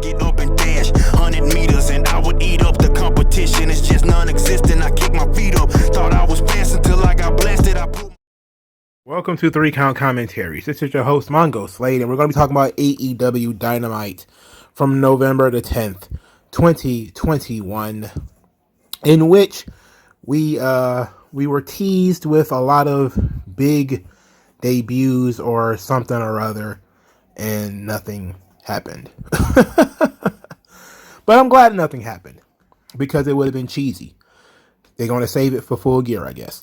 get up and dash 100 meters and I would eat up the competition. It's just non-existent. I kick my feet up. Thought I was fast until I got blasted. Welcome to 3 Count Commentaries. This is your host, MagMongoSlade, and we're going to be talking about AEW Dynamite from November the 10th, 2021, in which we were teased with a lot of big debuts or something or other, and nothing happened. But I'm glad nothing happened, because it would have been cheesy. They're going to save it for Full Gear, I guess.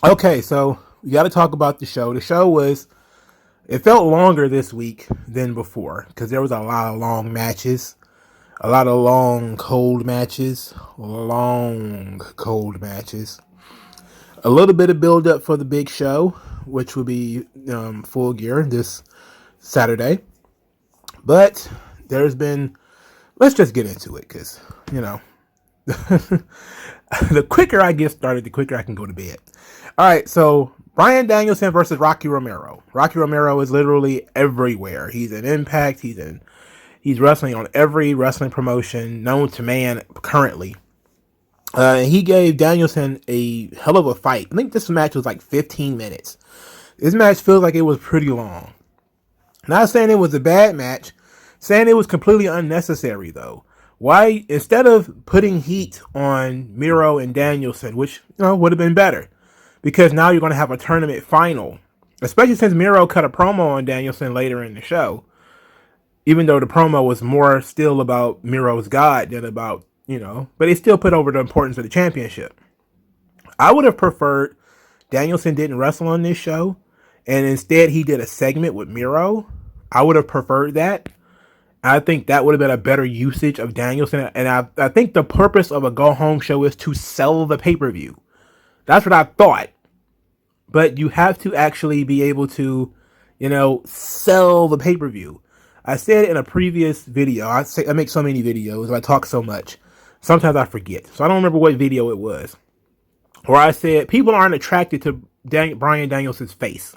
Okay, so we got to talk about the show. The show it felt longer this week than before, because there was a lot of long matches. A lot of long, cold matches. A little bit of build-up for the big show, which will be Full Gear this Saturday. But there's been... Let's just get into it, because, the quicker I get started, the quicker I can go to bed. All right, so Bryan Danielson versus Rocky Romero. Rocky Romero is literally everywhere. He's in Impact. He's wrestling on every wrestling promotion known to man currently. He gave Danielson a hell of a fight. I think this match was like 15 minutes. This match feels like it was pretty long. Not saying it was a bad match. Saying it was completely unnecessary, though. Why, instead of putting heat on Miro and Danielson, which would have been better, because now you're going to have a tournament final, especially since Miro cut a promo on Danielson later in the show. Even though the promo was more still about Miro's God than about, but it still put over the importance of the championship. I would have preferred Danielson didn't wrestle on this show, and instead he did a segment with Miro. I would have preferred that. I think that would have been a better usage of Danielson, and I think the purpose of a go-home show is to sell the pay-per-view. That's what I thought. But you have to actually be able to, sell the pay-per-view. I said in a previous video, I make so many videos, I talk so much. Sometimes I forget. So I don't remember what video it was. Where I said people aren't attracted to Bryan Danielson's face.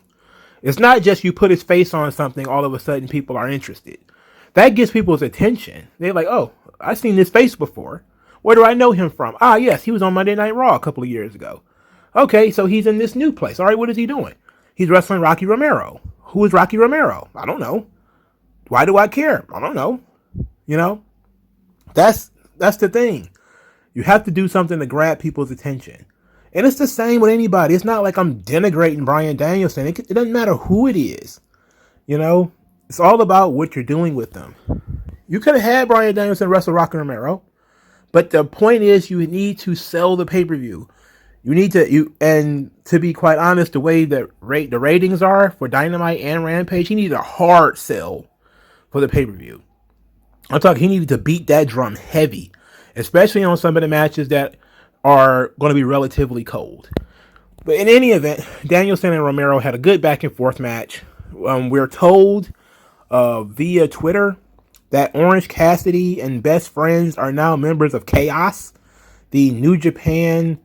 It's not just you put his face on something, all of a sudden people are interested. That gets people's attention. They're like, oh, I've seen this face before. Where do I know him from? Ah, yes, he was on Monday Night Raw a couple of years ago. Okay, so he's in this new place. All right, what is he doing? He's wrestling Rocky Romero. Who is Rocky Romero? I don't know. Why do I care? I don't know. That's the thing. You have to do something to grab people's attention. And it's the same with anybody. It's not like I'm denigrating Bryan Danielson. It doesn't matter who it is. It's all about what you're doing with them. You could have had Bryan Danielson wrestle Rocky Romero, but the point is you need to sell the pay-per-view. And to be quite honest, the way the ratings are for Dynamite and Rampage, he needed a hard sell for the pay-per-view. I'm talking, he needed to beat that drum heavy, especially on some of the matches that are going to be relatively cold. But in any event, Danielson and Romero had a good back and forth match. We're told via Twitter that Orange Cassidy and Best Friends are now members of Chaos, the New Japan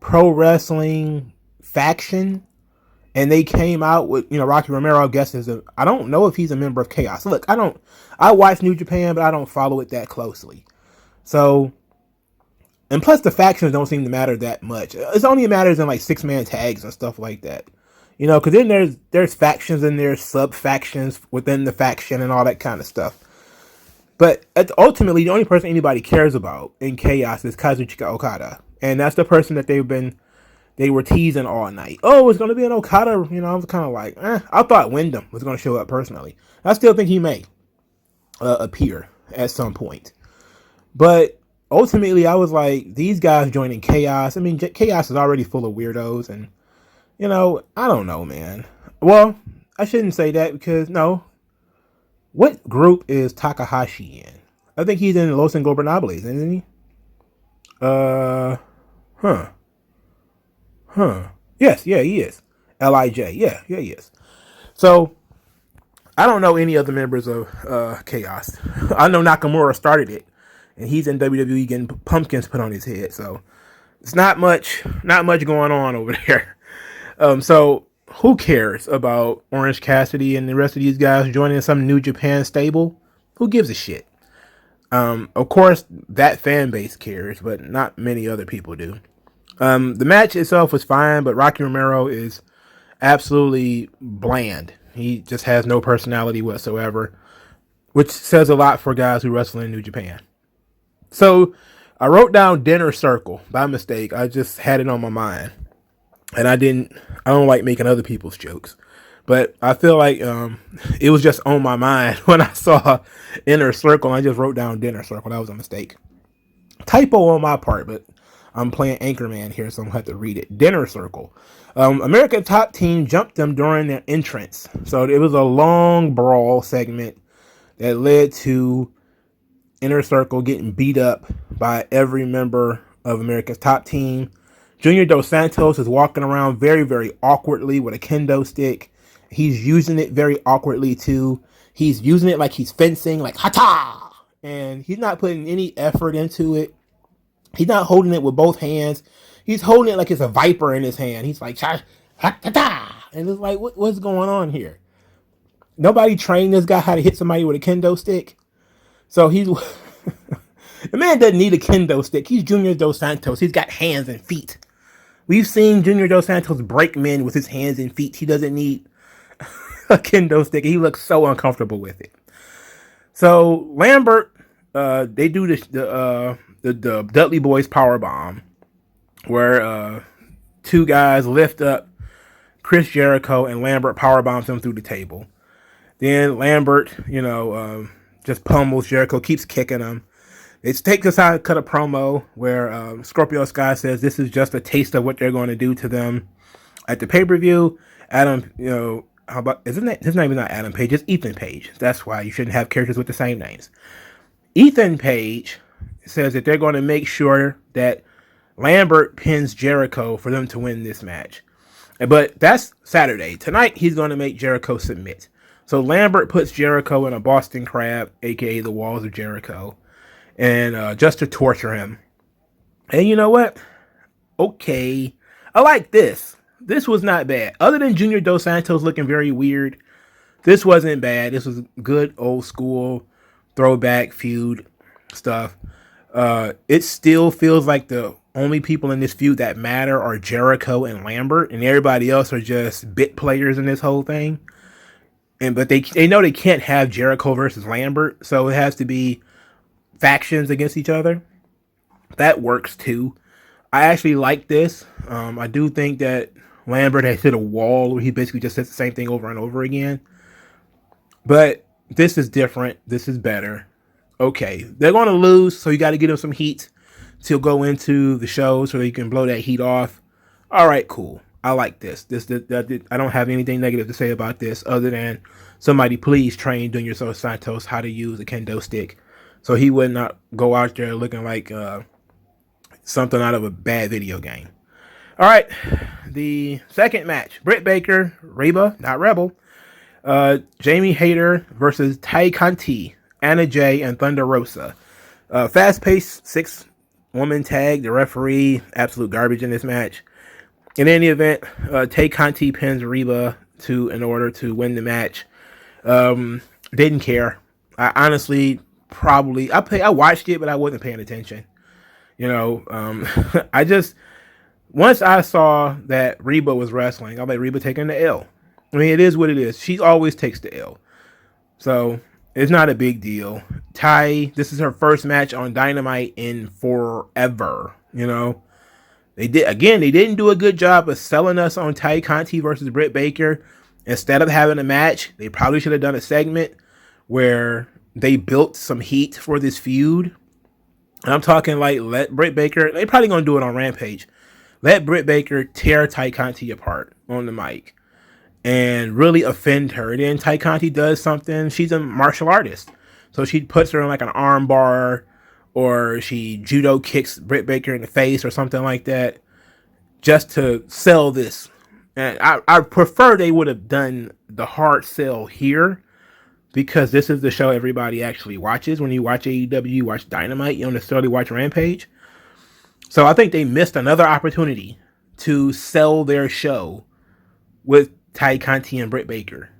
Pro Wrestling faction, and they came out with, Rocky Romero, I guess, I don't know if he's a member of Chaos. Look, I watch New Japan, but I don't follow it that closely. So, and plus the factions don't seem to matter that much. It only matters in like 6-man tags and stuff like that. Because then there's factions and there's sub-factions within the faction and all that kind of stuff. But ultimately, the only person anybody cares about in Chaos is Kazuchika Okada. And that's the person that they were teasing all night. Oh, it's going to be an Okada. I was kind of like, I thought Wyndham was going to show up personally. I still think he may appear at some point. But ultimately, I was like, these guys joining Chaos. I mean, Chaos is already full of weirdos. And, I don't know, man. Well, I shouldn't say that because, no. What group is Takahashi in? I think he's in Los Ingobernables, isn't he? Yes, yeah, he is. LIJ. Yeah, he is. So, I don't know any other members of Chaos. I know Nakamura started it, and he's in WWE getting pumpkins put on his head. So, it's not much going on over there. So, who cares about Orange Cassidy and the rest of these guys joining some New Japan stable? Who gives a shit? Of course, that fan base cares, but not many other people do. The match itself was fine, but Rocky Romero is absolutely bland. He just has no personality whatsoever, which says a lot for guys who wrestle in New Japan. So I wrote down Dinner Circle by mistake. I just had it on my mind, and I don't like making other people's jokes, but I feel like it was just on my mind when I saw Inner Circle. I just wrote down Dinner Circle. That was a mistake. Typo on my part, but I'm playing Anchorman here, so I'm going to have to read it. Dinner Circle. American Top Team jumped them during their entrance. So it was a long brawl segment that led to Inner Circle getting beat up by every member of America's Top Team. Junior Dos Santos is walking around very, very awkwardly with a kendo stick. He's using it very awkwardly too. He's using it like he's fencing, like hata! And he's not putting any effort into it. He's not holding it with both hands. He's holding it like it's a viper in his hand. He's like, ha-ta-ta! And it's like, what's going on here? Nobody trained this guy how to hit somebody with a kendo stick. So he's... The man doesn't need a kendo stick. He's Junior Dos Santos. He's got hands and feet. We've seen Junior Dos Santos break men with his hands and feet. He doesn't need a kendo stick. He looks so uncomfortable with it. So Lambert, they do the Dudley Boys power bomb, where two guys lift up Chris Jericho and Lambert power bombs him through the table. Then Lambert, just pummels Jericho, keeps kicking him. They take this out, cut a promo where Scorpio Sky says this is just a taste of what they're going to do to them at the pay-per-view. Adam, how about, his name is not Adam Page, it's Ethan Page. That's why you shouldn't have characters with the same names. Ethan Page says that they're going to make sure that Lambert pins Jericho for them to win this match. But that's Saturday. Tonight, he's going to make Jericho submit. So Lambert puts Jericho in a Boston Crab, a.k.a. the Walls of Jericho, and just to torture him. And you know what? Okay. I like this. This was not bad. Other than Junior Dos Santos looking very weird, this wasn't bad. This was good old school throwback feud stuff. It still feels like the only people in this feud that matter are Jericho and Lambert, and everybody else are just bit players in this whole thing. But they know they can't have Jericho versus Lambert, so it has to be factions against each other. That works too. I actually like this. I do think that Lambert has hit a wall where he basically just says the same thing over and over again. But this is different. This is better. Okay, they're going to lose, so you got to give them some heat to go into the show so you can blow that heat off. All right, cool. I like this. I don't have anything negative to say about this other than somebody please train Junior Dos Santos how to use a kendo stick so he would not go out there looking like something out of a bad video game. All right, the second match, Britt Baker, Reba, not Rebel, Jamie Hayter versus Tay Conti, Anna Jay, and Thunder Rosa. Fast-paced 6-woman tag. The referee, absolute garbage in this match. In any event, Tay Conti pins Reba in order to win the match. Didn't care. I honestly I watched it, but I wasn't paying attention. Once I saw that Reba was wrestling, I was like, Reba taking the L. I mean, it is what it is. She always takes the L. So it's not a big deal. Ty, this is her first match on Dynamite in forever. They didn't do a good job of selling us on Tay Conti versus Britt Baker. Instead of having a match, they probably should have done a segment where they built some heat for this feud. And I'm talking like, let Britt Baker, they're probably going to do it on Rampage. Let Britt Baker tear Tay Conti apart on the mic and really offend her. And then Tay Conti does something. She's a martial artist. So she puts her in like an arm bar, or she judo kicks Britt Baker in the face or something like that, just to sell this. And I prefer they would have done the hard sell here, because this is the show everybody actually watches. When you watch AEW, you watch Dynamite, you don't necessarily watch Rampage. So I think they missed another opportunity to sell their show with Tay Conti and Britt Baker.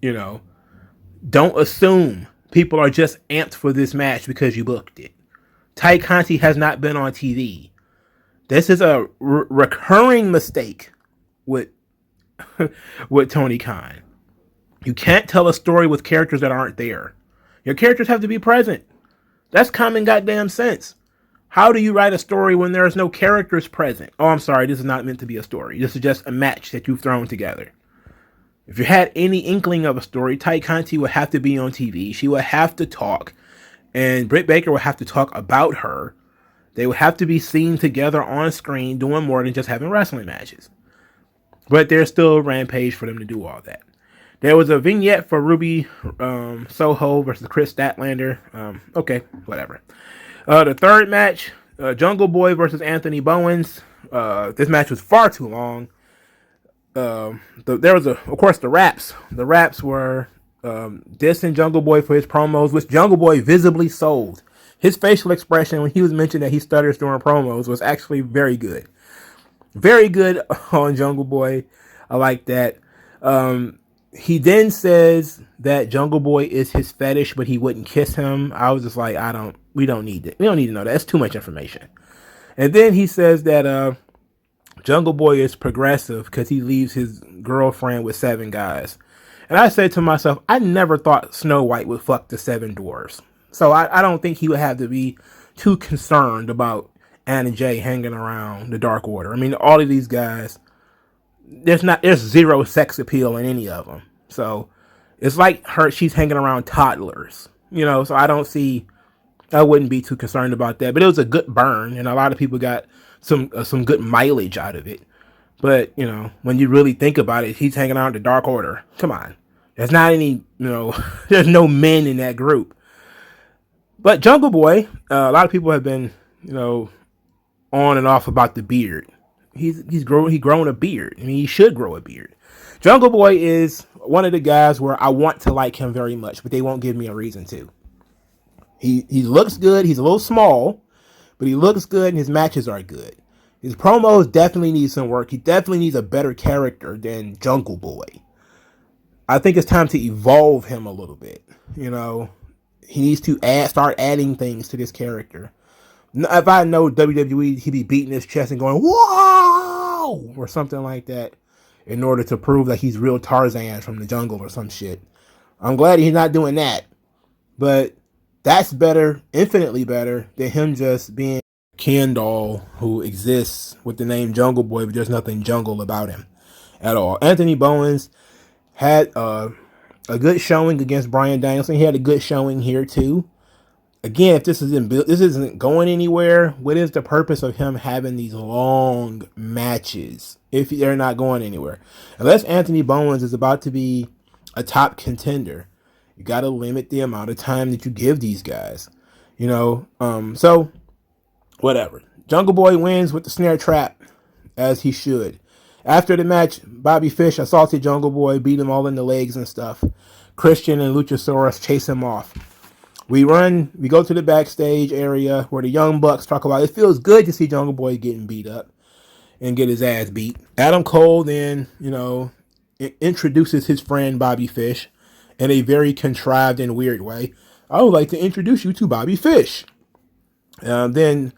Don't assume people are just amped for this match because you booked it. Ty Conti has not been on TV. This is a recurring mistake with with Tony Khan. You can't tell a story with characters that aren't there. Your characters have to be present. That's common goddamn sense. How do you write a story when there's no characters present? Oh, I'm sorry, this is not meant to be a story. This is just a match that you've thrown together. If you had any inkling of a story, Ty Conti would have to be on TV. She would have to talk. And Britt Baker would have to talk about her. They would have to be seen together on screen doing more than just having wrestling matches. But there's still a Rampage for them to do all that. There was a vignette for Ruby Soho versus Chris Statlander. Okay, whatever. The third match, Jungle Boy versus Anthony Bowens. This match was far too long. There was, of course, the raps. The raps were dissing Jungle Boy for his promos, which Jungle Boy visibly sold. His facial expression when he was mentioned that he stutters during promos was actually very good. Very good on Jungle Boy. I like that. He then says that Jungle Boy is his fetish, but he wouldn't kiss him. I was just like, we don't need it. We don't need to know that. That's too much information. And then he says that Jungle Boy is progressive because he leaves his girlfriend with 7 guys. And I said to myself, I never thought Snow White would fuck the 7 dwarves. So I don't think he would have to be too concerned about Anna Jay hanging around the Dark Order. I mean, all of these guys, there's zero sex appeal in any of them. So it's like she's hanging around toddlers, so I wouldn't be too concerned about that. But it was a good burn, and a lot of people got some good mileage out of it. But, when you really think about it, he's hanging out the Dark Order. Come on. There's not any, there's no men in that group. But Jungle Boy, a lot of people have been, on and off about the beard. He's grown a beard. I mean, he should grow a beard. Jungle Boy is one of the guys where I want to like him very much, but they won't give me a reason to. He looks good. He's a little small, but he looks good and his matches are good. His promos definitely need some work. He definitely needs a better character than Jungle Boy. I think it's time to evolve him a little bit. He needs to start adding things to this character. If I know WWE, he'd be beating his chest and going, "Whoa!" or something like that in order to prove that he's real Tarzan from the jungle or some shit. I'm glad he's not doing that. But that's better, infinitely better, than him just being a Ken doll who exists with the name Jungle Boy, but there's nothing jungle about him at all. Anthony Bowens had a good showing against Bryan Danielson. He had a good showing here too. Again, if this isn't going anywhere, what is the purpose of him having these long matches if they're not going anywhere? Unless Anthony Bowens is about to be a top contender, you got to limit the amount of time that you give these guys. So whatever. Jungle Boy wins with the snare trap, as he should. After the match, Bobby Fish assaulted Jungle Boy, beat him all in the legs and stuff. Christian and Luchasaurus chase him off. We go to the backstage area where the Young Bucks talk about it feels good to see Jungle Boy getting beat up and get his ass beat. Adam Cole then, introduces his friend Bobby Fish in a very contrived and weird way. I would like to introduce you to Bobby Fish. Then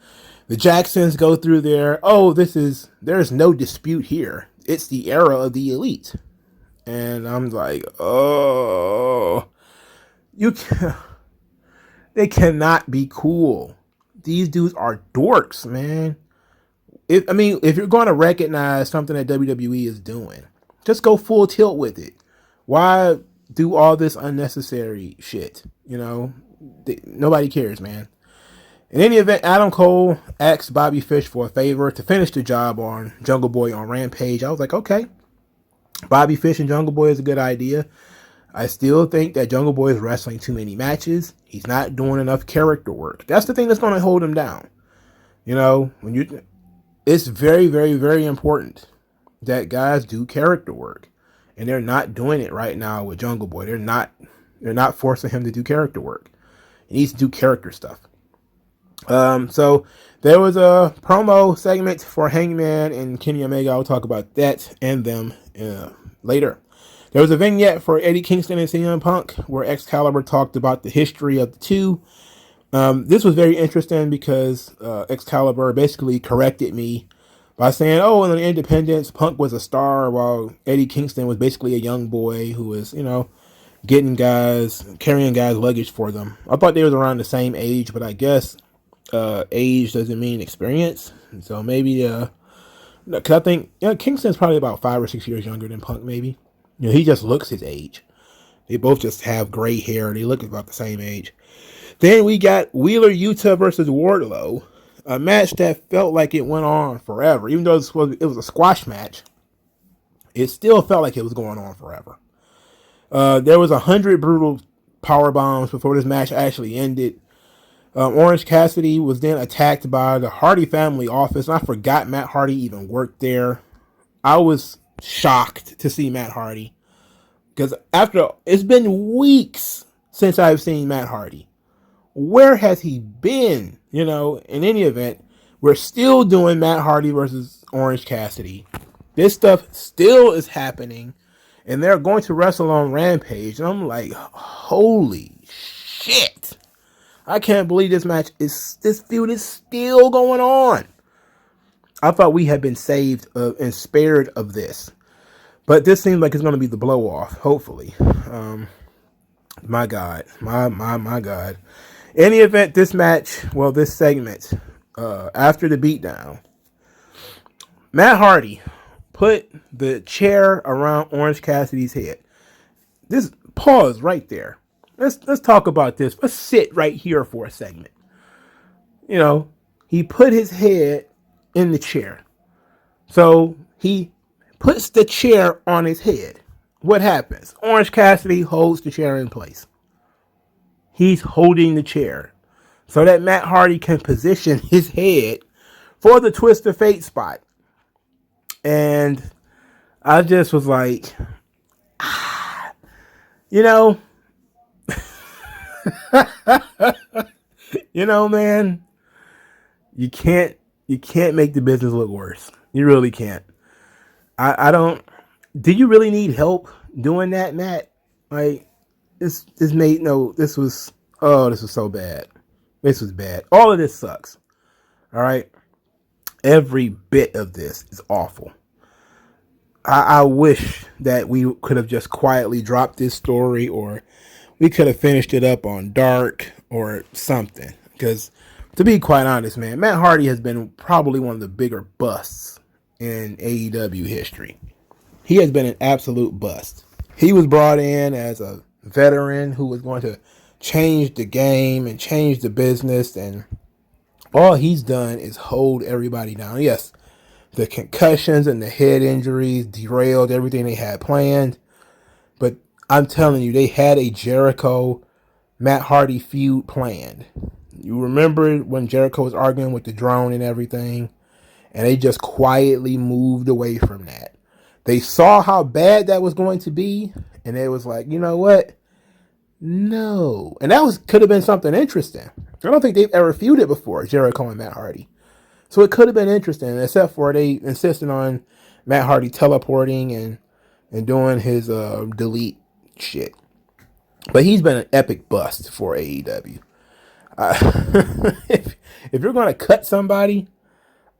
the Jacksons go through there. There's no dispute here. It's the era of the Elite. And I'm like, they cannot be cool. These dudes are dorks, man. If you're going to recognize something that WWE is doing, just go full tilt with it. Why do all this unnecessary shit? Nobody cares, man. In any event, Adam Cole asked Bobby Fish for a favor to finish the job on Jungle Boy on Rampage. I was like, okay. Bobby Fish and Jungle Boy is a good idea. I still think that Jungle Boy is wrestling too many matches. He's not doing enough character work. That's the thing that's going to hold him down. It's very, very, very important that guys do character work. And they're not doing it right now with Jungle Boy. They're not forcing him to do character work. He needs to do character stuff. So there was a promo segment for Hangman and Kenny Omega. I'll talk about that and them later. There was a vignette for Eddie Kingston and CM Punk where Excalibur talked about the history of the two. This was very interesting because Excalibur basically corrected me by saying, oh, in the Independence, Punk was a star while Eddie Kingston was basically a young boy who was, carrying guys' luggage for them. I thought they was around the same age, but I guess age doesn't mean experience. So maybe, because I think Kingston's probably about 5 or 6 years younger than Punk, maybe. He just looks his age. They both just have gray hair. They look about the same age. Then we got Wheeler Yuta versus Wardlow, a match that felt like it went on forever. Even though it was a squash match, it still felt like it was going on forever. There was 100 brutal power bombs before this match actually ended. Orange Cassidy was then attacked by the Hardy family office. I forgot Matt Hardy even worked there. I was shocked to see Matt Hardy because it's been weeks since I've seen Matt Hardy. Where has he been? In any event, we're still doing Matt Hardy versus Orange Cassidy. This stuff still is happening, and they're going to wrestle on Rampage. And I'm like, holy shit. I can't believe this feud is still going on. I thought we had been saved and spared of this. But this seems like it's going to be the blow off, hopefully. My God. My God. In the event, this segment, after the beatdown, Matt Hardy put the chair around Orange Cassidy's head. This pause right there. Let's talk about this. Let's sit right here for a segment. He put his head in the chair. So he puts the chair on his head. What happens? Orange Cassidy holds the chair in place. He's holding the chair so that Matt Hardy can position his head for the Twist of Fate spot. And I just was like, man, you can't make the business look worse. You really can't. I don't. Do you really need help doing that, Matt? Like, this was so bad. This was bad. All of this sucks. All right. Every bit of this is awful. I wish that we could have just quietly dropped this story, or we could have finished it up on Dark or something. Because to be quite honest, man, Matt Hardy has been probably one of the bigger busts in AEW history. He has been an absolute bust. He was brought in as a veteran who was going to change the game and change the business, and all he's done is hold everybody down. Yes, the concussions and the head injuries derailed everything they had planned, but I'm telling you, they had a Jericho Matt Hardy feud planned. You remember when Jericho was arguing with the drone and everything, and they just quietly moved away from that. They saw how bad that was going to be, and they was like, you know what? No. And that could have been something interesting. I don't think they've ever feuded before, Jericho and Matt Hardy. So it could have been interesting, except for they insisted on Matt Hardy teleporting and doing his delete shit. But he's been an epic bust for AEW. If you're going to cut somebody,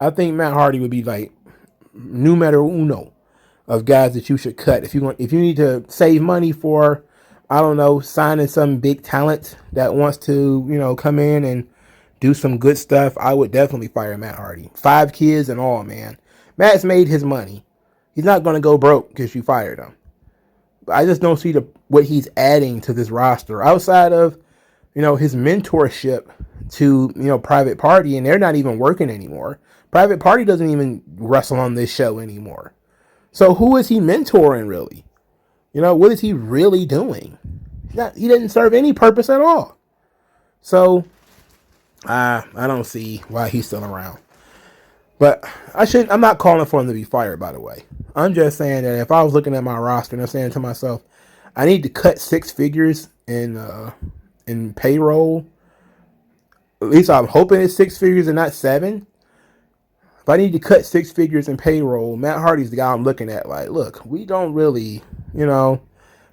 I think Matt Hardy would be like numero uno of guys that you should cut. If you need to save money for, I don't know, signing some big talent that wants to, come in and do some good stuff, I would definitely fire Matt Hardy. 5 kids and all, man. Matt's made his money. He's not going to go broke because you fired him. But I just don't see what he's adding to this roster outside of, his mentorship to, Private Party, and they're not even working anymore. Private Party doesn't even wrestle on this show anymore. So who is he mentoring, really? What is he really doing? He didn't serve any purpose at all. So I don't see why he's still around. But I'm not calling for him to be fired, by the way. I'm just saying that if I was looking at my roster and I'm saying to myself, I need to cut 6 figures in payroll. At least I'm hoping it's 6 figures and not 7. If I need to cut 6 figures in payroll, Matt Hardy's the guy I'm looking at. Like, look, we don't really You know,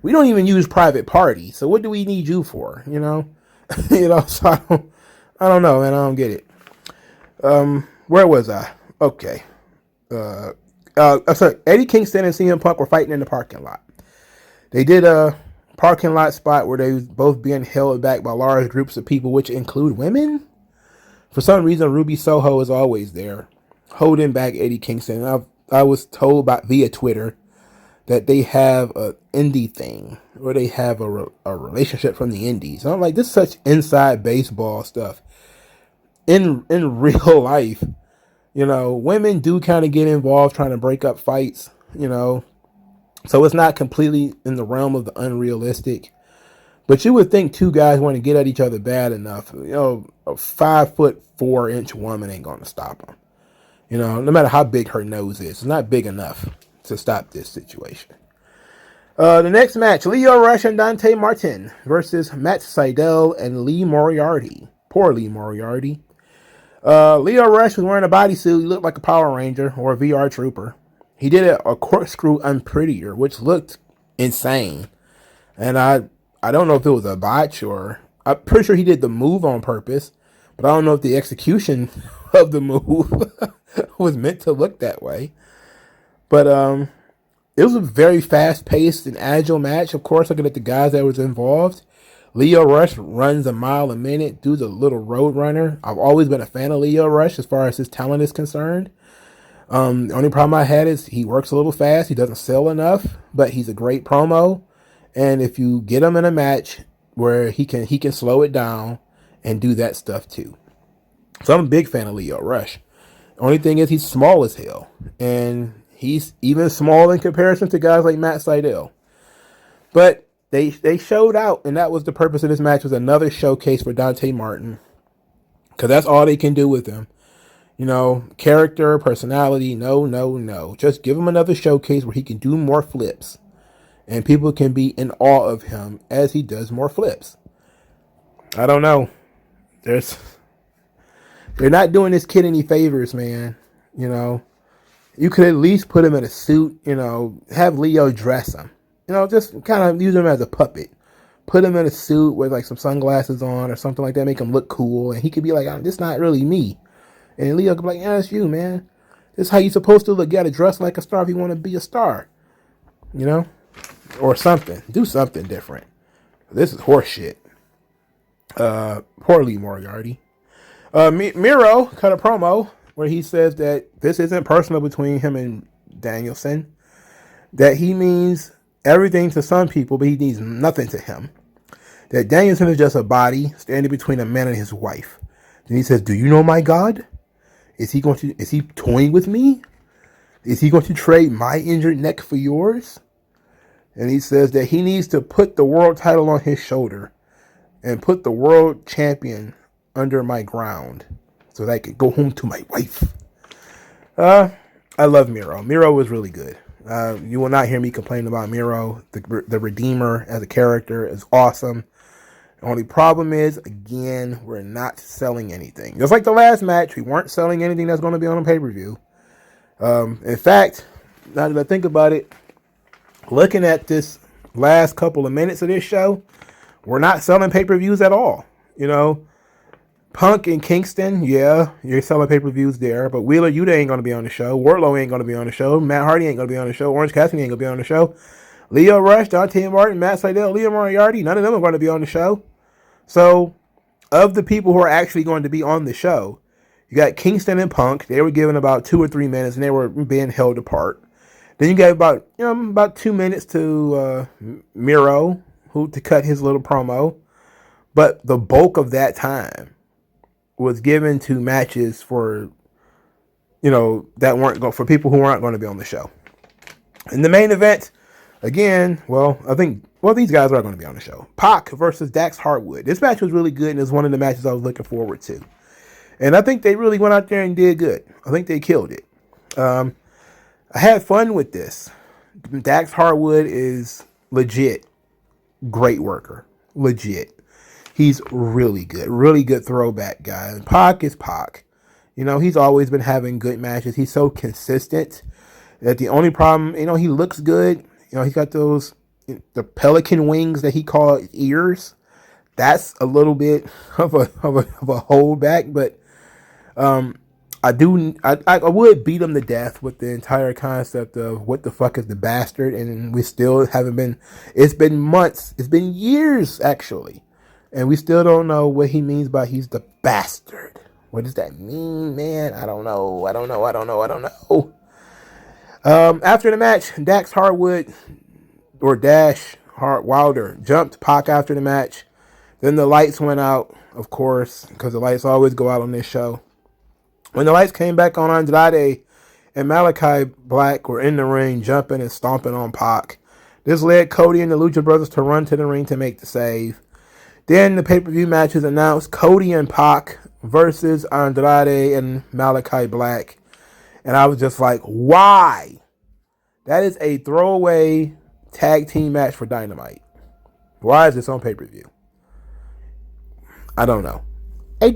we don't even use private parties. So what do we need you for? You know, So I don't know, man. I don't get it. Where was I? Okay. Sorry. Eddie Kingston and CM Punk were fighting in the parking lot. They did a parking lot spot where they was both being held back by large groups of people, which include women. For some reason, Ruby Soho is always there, holding back Eddie Kingston. I was told via Twitter that they have an indie thing, or they have a relationship from the indies. And I'm like, this is such inside baseball stuff. In real life, women do kind of get involved trying to break up fights, so it's not completely in the realm of the unrealistic. But you would think two guys want to get at each other bad enough. A 5'4" woman ain't going to stop them. No matter how big her nose is, it's not big enough to stop this situation. The next match, Lio Rush and Dante Martin versus Matt Sydal and Lee Moriarty. Poor Lee Moriarty. Lio Rush was wearing a bodysuit. He looked like a Power Ranger or a VR Trooper. He did a corkscrew unprettier, which looked insane. And I don't know if it was a botch, or I'm pretty sure he did the move on purpose, but I don't know if the execution of the move was meant to look that way. But it was a very fast-paced and agile match. Of course, looking at the guys that was involved, Lio Rush runs a mile a minute, do the little road runner. I've always been a fan of Lio Rush as far as his talent is concerned. The only problem I had is he works a little fast. He doesn't sell enough, but he's a great promo. And if you get him in a match where he can slow it down and do that stuff too. So I'm a big fan of Lio Rush. The only thing is he's small as hell. And he's even small in comparison to guys like Matt Sydal. But they showed out, and that was the purpose of this match, was another showcase for Dante Martin. Because that's all they can do with him. Character, personality, no. Just give him another showcase where he can do more flips. And people can be in awe of him as he does more flips. I don't know. They're not doing this kid any favors, man. You could at least put him in a suit, have Leo dress him. Just kind of use him as a puppet. Put him in a suit with like some sunglasses on or something like that, make him look cool. And he could be like, this is not really me. And Leo could be like, yeah, it's you, man. This is how you're supposed to look. You got to dress like a star if you want to be a star. Or something. Do something different. This is horseshit. Poor Lee Moriarty. Miro cut a promo where he says that this isn't personal between him and Danielson. That he means everything to some people, but he means nothing to him. That Danielson is just a body standing between a man and his wife. Then he says, do you know my God? Is he toying with me? Is he going to trade my injured neck for yours? And he says that he needs to put the world title on his shoulder and put the world champion under my ground so that I could go home to my wife. I love Miro. Miro was really good. You will not hear me complain about Miro. The Redeemer as a character is awesome. The only problem is, again, we're not selling anything. Just like the last match, we weren't selling anything that's going to be on a pay-per-view. In fact, now that I think about it, looking at this last couple of minutes of this show, we're not selling pay-per-views at all. Punk and Kingston, yeah, you're selling pay-per-views there, but Wheeler Yuta ain't going to be on the show. Wardlow ain't going to be on the show. Matt Hardy ain't going to be on the show. Orange Cassidy ain't going to be on the show. Lio Rush, Dante Martin, Matt Sydal, Leo Moriarty, none of them are going to be on the show. So, of the people who are actually going to be on the show, you got Kingston and Punk. They were given about 2 or 3 minutes, and they were being held apart. Then you got about 2 minutes to Miro, to cut his little promo. But the bulk of that time was given to matches for, that weren't going, for people who weren't going to be on the show. In the main event, again, these guys are going to be on the show. Pac versus Dax Harwood. This match was really good, and it's one of the matches I was looking forward to. And I think they really went out there and did good. I think they killed it. I had fun with this. Dax Harwood is legit great worker. Legit. He's really good throwback guy. And Pac is Pac. He's always been having good matches. He's so consistent that the only problem, he looks good. He's got those, the pelican wings that he called ears. That's a little bit of a holdback, but I would beat him to death with the entire concept of what the fuck is the bastard, and we still haven't been. It's been months. It's been years actually, and we still don't know what he means by he's the bastard. What does that mean, man? I don't know. After the match, Dax Harwood or Dash Wilder jumped Pac after the match. Then the lights went out, of course, because the lights always go out on this show. When the lights came back on, Andrade and Malachi Black were in the ring, jumping and stomping on Pac. This led Cody and the Lucha Brothers to run to the ring to make the save. Then the pay-per-view match is announced: Cody and Pac versus Andrade and Malachi Black. And I was just like, why? That is a throwaway tag team match for Dynamite. Why is this on pay-per-view? I don't know. I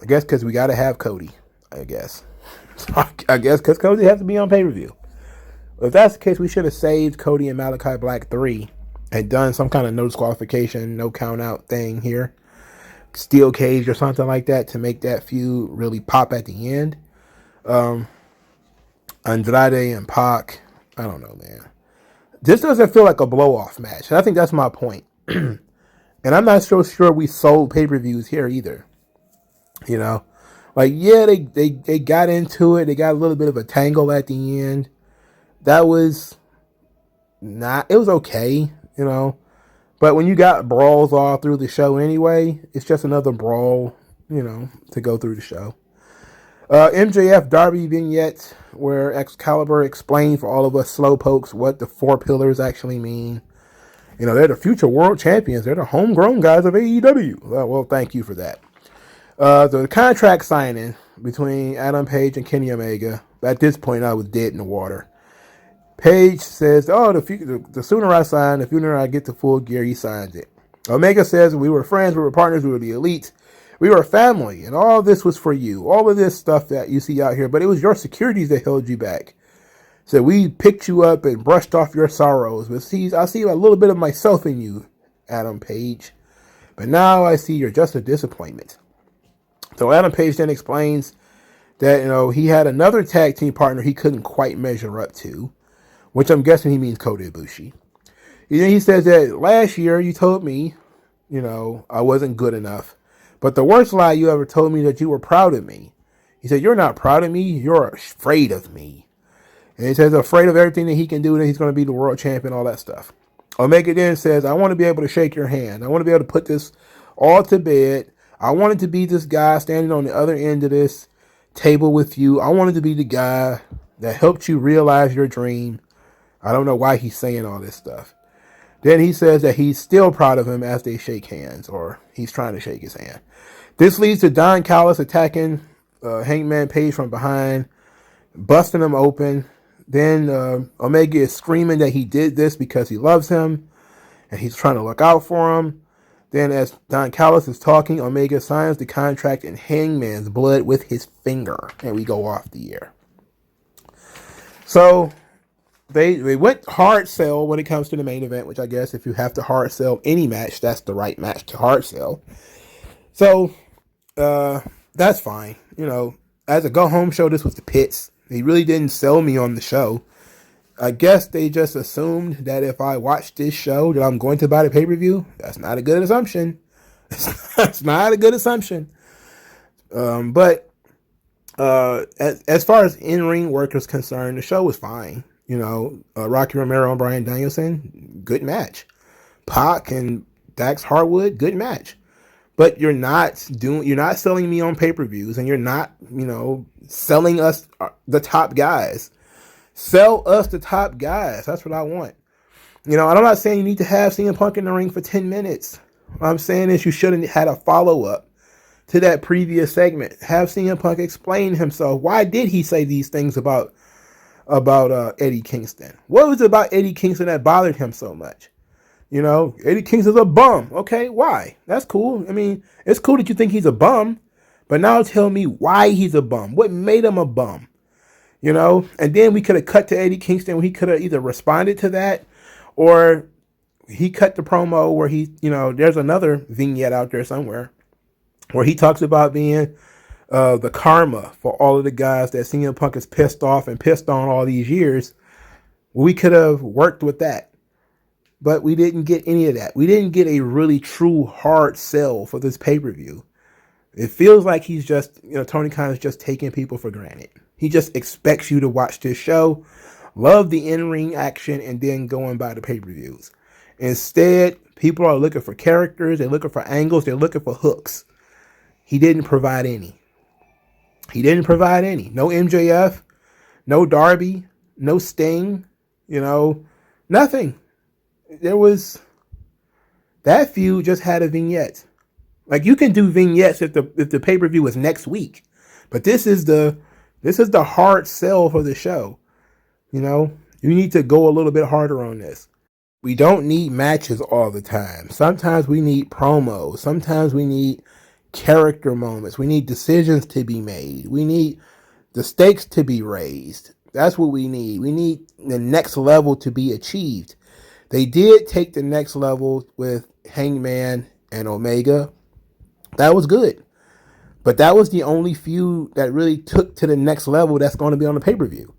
guess because we got to have Cody. I guess because Cody has to be on pay-per-view. If that's the case, we should have saved Cody and Malachi Black 3 and done some kind of no disqualification, no count out thing here. Steel cage or something like that to make that feud really pop at the end. Andrade and Pac, I don't know, man. This doesn't feel like a blow-off match. And I think that's my point. And I'm not so sure we sold pay-per-views here either. Yeah, they got into it. They got a little bit of a tangle at the end. That was it was okay, But when you got brawls all through the show anyway, it's just another brawl, to go through the show. MJF Darby vignette where Excalibur explained for all of us slowpokes what the 4 pillars actually mean. They're the future world champions. They're the homegrown guys of AEW. Well, thank you for that. The contract signing between Adam Page and Kenny Omega. At this point, I was dead in the water. Page says, the sooner I sign, the sooner I get the full gear, he signs it. Omega says, we were friends, we were partners, we were the elite. We were a family, and all this was for you. All of this stuff that you see out here, but it was your securities that held you back. So we picked you up and brushed off your sorrows. But I see a little bit of myself in you, Adam Page. But now I see you're just a disappointment. So Adam Page then explains that, he had another tag team partner he couldn't quite measure up to, which I'm guessing he means Kota Ibushi. He says that last year you told me, I wasn't good enough. But the worst lie you ever told me that you were proud of me. He said, you're not proud of me, you're afraid of me. And he says, afraid of everything that he can do, that he's going to be the world champion, all that stuff. Omega then says, I want to be able to shake your hand. I want to be able to put this all to bed. I wanted to be this guy standing on the other end of this table with you. I wanted to be the guy that helped you realize your dream. I don't know why he's saying all this stuff. Then he says that he's still proud of him as they shake hands, or he's trying to shake his hand. This leads to Don Callis attacking Hangman Page from behind, busting him open. Then Omega is screaming that he did this because he loves him, and he's trying to look out for him. Then as Don Callis is talking, Omega signs the contract in Hangman's blood with his finger, and we go off the air. So they went hard sell when it comes to the main event, which I guess if you have to hard sell any match, that's the right match to hard sell. So that's fine. As a go-home show, this was the pits. They really didn't sell me on the show. I guess they just assumed that if I watch this show that I'm going to buy the pay-per-view. That's not a good assumption. That's not a good assumption. But as far as in-ring work is concerned, the show was fine. Rocky Romero and Bryan Danielson, good match. Pac and Dax Harwood, good match. But you're not selling me on pay-per-views, and you're not, selling us the top guys. Sell us the top guys. That's what I want. I'm not saying you need to have CM Punk in the ring for 10 minutes. What I'm saying is you should have had a follow-up to that previous segment. Have CM Punk explain himself. Why did he say these things about Eddie Kingston? What was it about Eddie Kingston that bothered him so much? Eddie Kingston's a bum. Okay, why? That's cool. I mean, it's cool that you think he's a bum, but now tell me why he's a bum. What made him a bum? you know? And then we could have cut to Eddie Kingston where he could have either responded to that, or he cut the promo where he, you know, there's another vignette out there somewhere where he talks about being the karma for all of the guys that CM Punk is pissed off and pissed on all these years. We could have worked with that, but we didn't get any of that. We didn't get a really true hard sell for this pay-per-view. It feels like he's just, you know, Tony Khan is just taking people for granted. He just expects you to watch this show, love the in-ring action, and then go and buy the pay-per-views. Instead, people are looking for characters, they're looking for angles, they're looking for hooks. He didn't provide any. He didn't provide any. No MJF, no Darby, no Sting, you know, nothing. There was, that feud just had a vignette. Like, you can do vignettes if the pay-per-view is next week, but this is the hard sell for the show. You know, you need to go a little bit harder on this. We don't need matches all the time. Sometimes we need promos. Sometimes we need character moments. We need decisions to be made. We need the stakes to be raised. That's what we need. We need the next level to be achieved. They did take the next level with Hangman and Omega. That was good. But that was the only feud that really took to the next level that's going to be on the pay-per-view.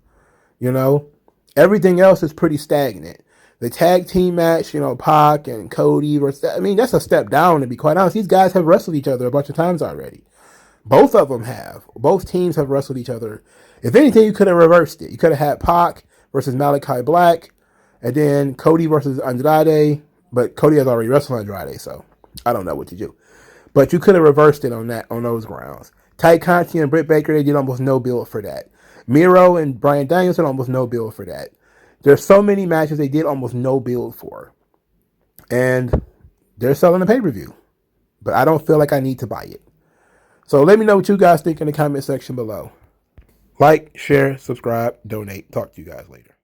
You know, everything else is pretty stagnant. The tag team match, you know, Pac and Cody versus, I mean, that's a step down, to be quite honest. These guys have wrestled each other a bunch of times already. Both of them have. Both teams have wrestled each other. If anything, you could have reversed it. You could have had Pac versus Malachi Black, and then Cody versus Andrade, but Cody has already wrestled Andrade, so I don't know what to do. But you could have reversed it on those grounds. Ty Conti and Britt Baker, they did almost no build for that. Miro and Bryan Danielson, almost no build for that. There's so many matches they did almost no build for. And they're selling the pay-per-view. But I don't feel like I need to buy it. So let me know what you guys think in the comment section below. Like, share, subscribe, donate. Talk to you guys later.